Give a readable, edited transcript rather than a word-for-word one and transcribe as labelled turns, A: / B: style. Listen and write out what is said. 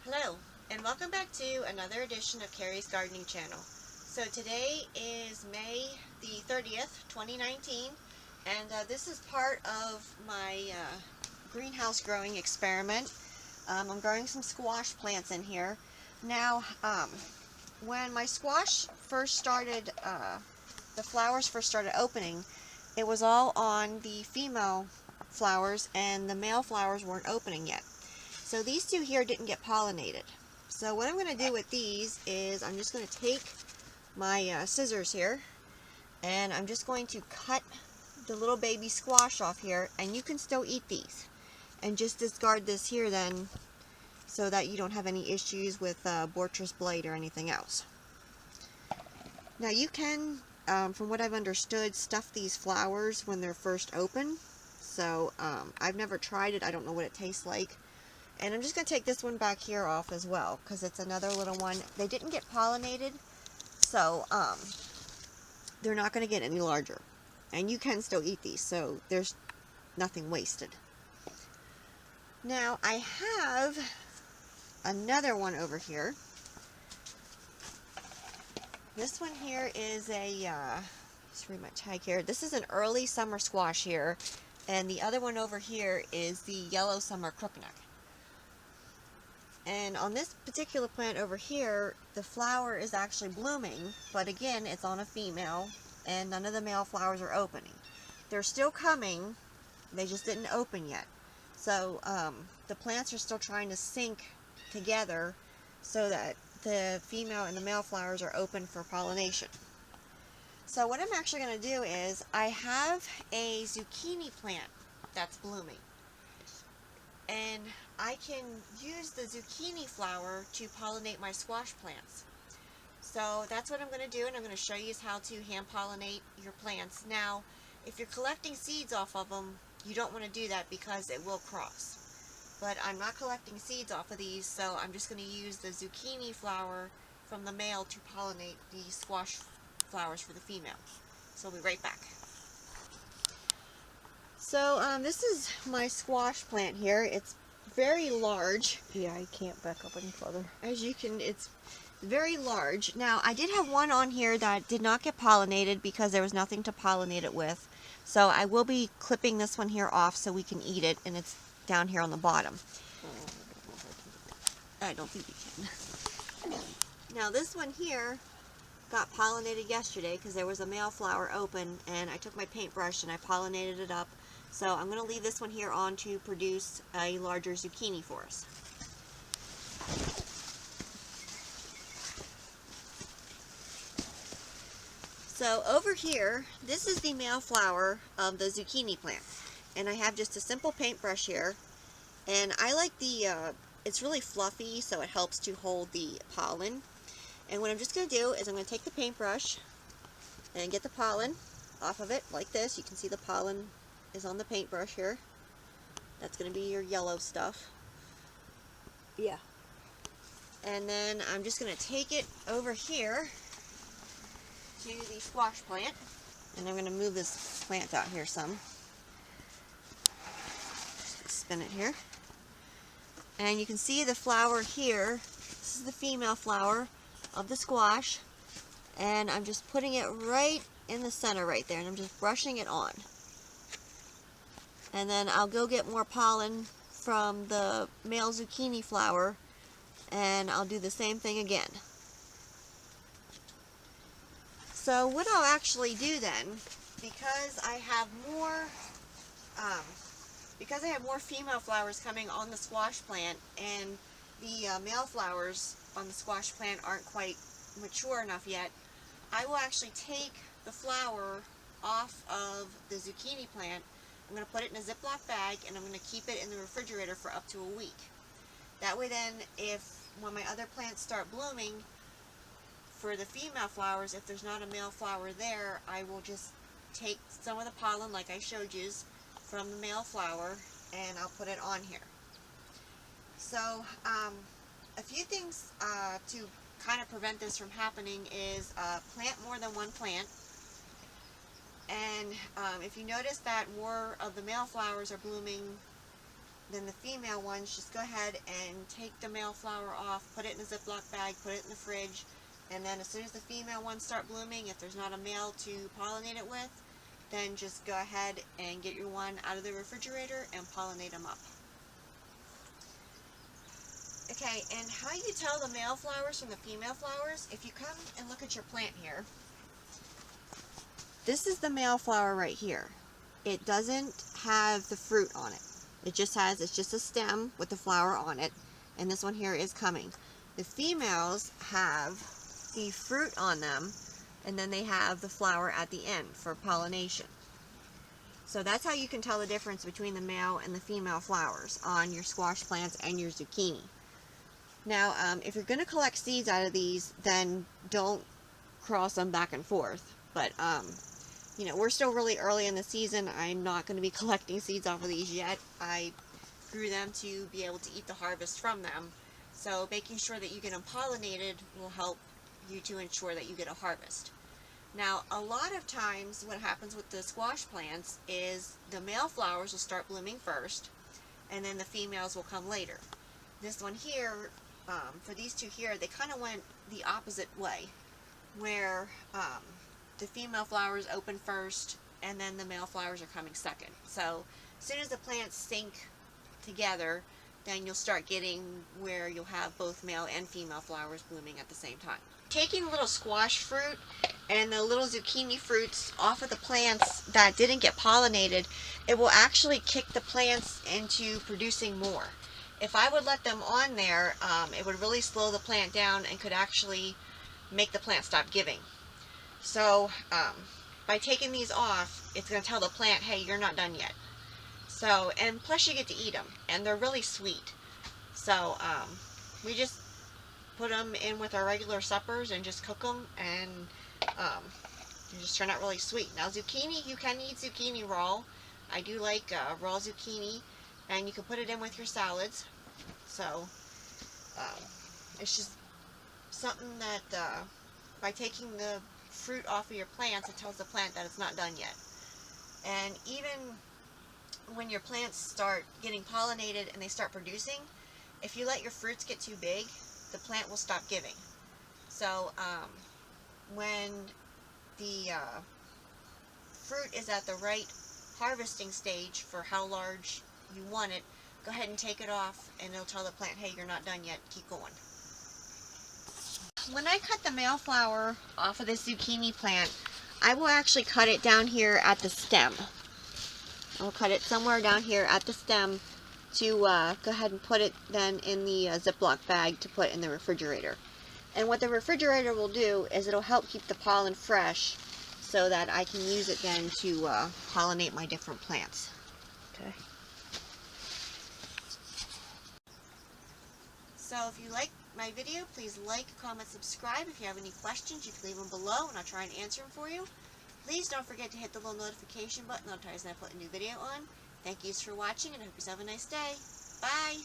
A: Hello, and welcome back to another edition of Carrie's Gardening Channel. So today is May the 30th, 2019, and this is part of my greenhouse growing experiment. I'm growing some squash plants in here. Now, when my squash first started, the flowers first started opening, it was all on the female flowers and the male flowers weren't opening yet. So these two here didn't get pollinated. So what I'm going to do with these is I'm just going to take my scissors here and I'm just going to cut the little baby squash off here, and you can still eat these. And just discard this here then so that you don't have any issues with Bortress blight or anything else. Now you can, from what I've understood, stuff these flowers when they're first open. So I've never tried it. I don't know what it tastes like. And I'm just going to take this one back here off as well, because it's another little one. They didn't get pollinated, so they're not going to get any larger. And you can still eat these, so there's nothing wasted. Now, I have another one over here. This one here is a, just read my tag here. This is an early summer squash here, and the other one over here is the yellow summer crookneck. And on this particular plant over here, the flower is actually blooming, but again, it's on a female, and none of the male flowers are opening. They're still coming, they just didn't open yet. So the plants are still trying to sync together so that the female and the male flowers are open for pollination. So what I'm actually going to do is, I have a zucchini plant that's blooming. And I can use the zucchini flower to pollinate my squash plants. So that's what I'm going to do, and I'm going to show you how to hand pollinate your plants. Now, if you're collecting seeds off of them, you don't want to do that because it will cross. But I'm not collecting seeds off of these, so I'm just going to use the zucchini flower from the male to pollinate the squash flowers for the female. So we'll be right back. So this is my squash plant here. It's very large.
B: Yeah, I can't back up any further.
A: As you can, it's very large. Now, I did have one on here that did not get pollinated because there was nothing to pollinate it with. So I will be clipping this one here off so we can eat it, and it's down here on the bottom. I don't think you can. Now, this one here got pollinated yesterday because there was a male flower open, and I took my paintbrush and I pollinated it up. So I'm going to leave this one here on to produce a larger zucchini for us. So over here, this is the male flower of the zucchini plant. And I have just a simple paintbrush here. And I like the, it's really fluffy, so it helps to hold the pollen. And what I'm just going to do is I'm going to take the paintbrush and get the pollen off of it like this. You can see the pollen is on the paintbrush here. That's going to be your yellow stuff.
B: Yeah.
A: And then I'm just going to take it over here to the squash plant. And I'm going to move this plant out here some. Just spin it here. And you can see the flower here. This is the female flower of the squash. And I'm just putting it right in the center right there. And I'm just brushing it on. And then I'll go get more pollen from the male zucchini flower, and I'll do the same thing again. So what I'll actually do then, because I have more female flowers coming on the squash plant, and the male flowers on the squash plant aren't quite mature enough yet, I will actually take the flower off of the zucchini plant. I'm going to put it in a Ziploc bag, and I'm going to keep it in the refrigerator for up to a week. That way then, when my other plants start blooming, for the female flowers, if there's not a male flower there, I will just take some of the pollen, like I showed you, from the male flower, and I'll put it on here. So, a few things to kind of prevent this from happening is plant more than one plant. And if you notice that more of the male flowers are blooming then the female ones, just go ahead and take the male flower off, put it in a Ziploc bag, put it in the fridge, and then as soon as the female ones start blooming, if there's not a male to pollinate it with, then just go ahead and get your one out of the refrigerator and pollinate them up. Okay, and how you tell the male flowers from the female flowers, if you come and look at your plant here, this is the male flower right here. It doesn't have the fruit on it. It's just a stem with the flower on it, and this one here is coming. The females have the fruit on them, and then they have the flower at the end for pollination. So that's how you can tell the difference between the male and the female flowers on your squash plants and your zucchini. Now, if you're going to collect seeds out of these, then don't cross them back and forth. But, you know, we're still really early in the season. I'm not going to be collecting seeds off of these yet. I grew them to be able to eat the harvest from them. So making sure that you get them pollinated will help you to ensure that you get a harvest. Now, a lot of times what happens with the squash plants is the male flowers will start blooming first, and then the females will come later. This one here, for these two here, they kind of went the opposite way, where the female flowers open first, and then the male flowers are coming second. So as soon as the plants sync together, then you'll start getting where you'll have both male and female flowers blooming at the same time. Taking the little squash fruit and the little zucchini fruits off of the plants that didn't get pollinated, it will actually kick the plants into producing more. If I would let them on there, it would really slow the plant down and could actually make the plant stop giving. So by taking these off, it's going to tell the plant, hey, you're not done yet. So, and plus you get to eat them, and they're really sweet. So we just put them in with our regular suppers and just cook them, and they just turn out really sweet. Now zucchini, you can eat zucchini raw. I do like raw zucchini, and you can put it in with your salads. So it's just something that by taking the fruit off of your plants, it tells the plant that it's not done yet. And even when your plants start getting pollinated and they start producing, if you let your fruits get too big, the plant will stop giving. So when the fruit is at the right harvesting stage for how large you want it, go ahead and take it off, and it'll tell the plant, hey, you're not done yet, keep going. When I cut the male flower off of this zucchini plant, I will actually cut it down here at the stem. I'll cut it somewhere down here at the stem to go ahead and put it then in the Ziploc bag to put in the refrigerator. And what the refrigerator will do is it'll help keep the pollen fresh so that I can use it then to pollinate my different plants.
B: Okay.
A: So if you like my video, please like, comment, subscribe. If you have any questions, you can leave them below and I'll try and answer them for you. Please don't forget to hit the little notification button. I'll try as I put a new video on. Thank you for watching, and I hope you have a nice day. Bye!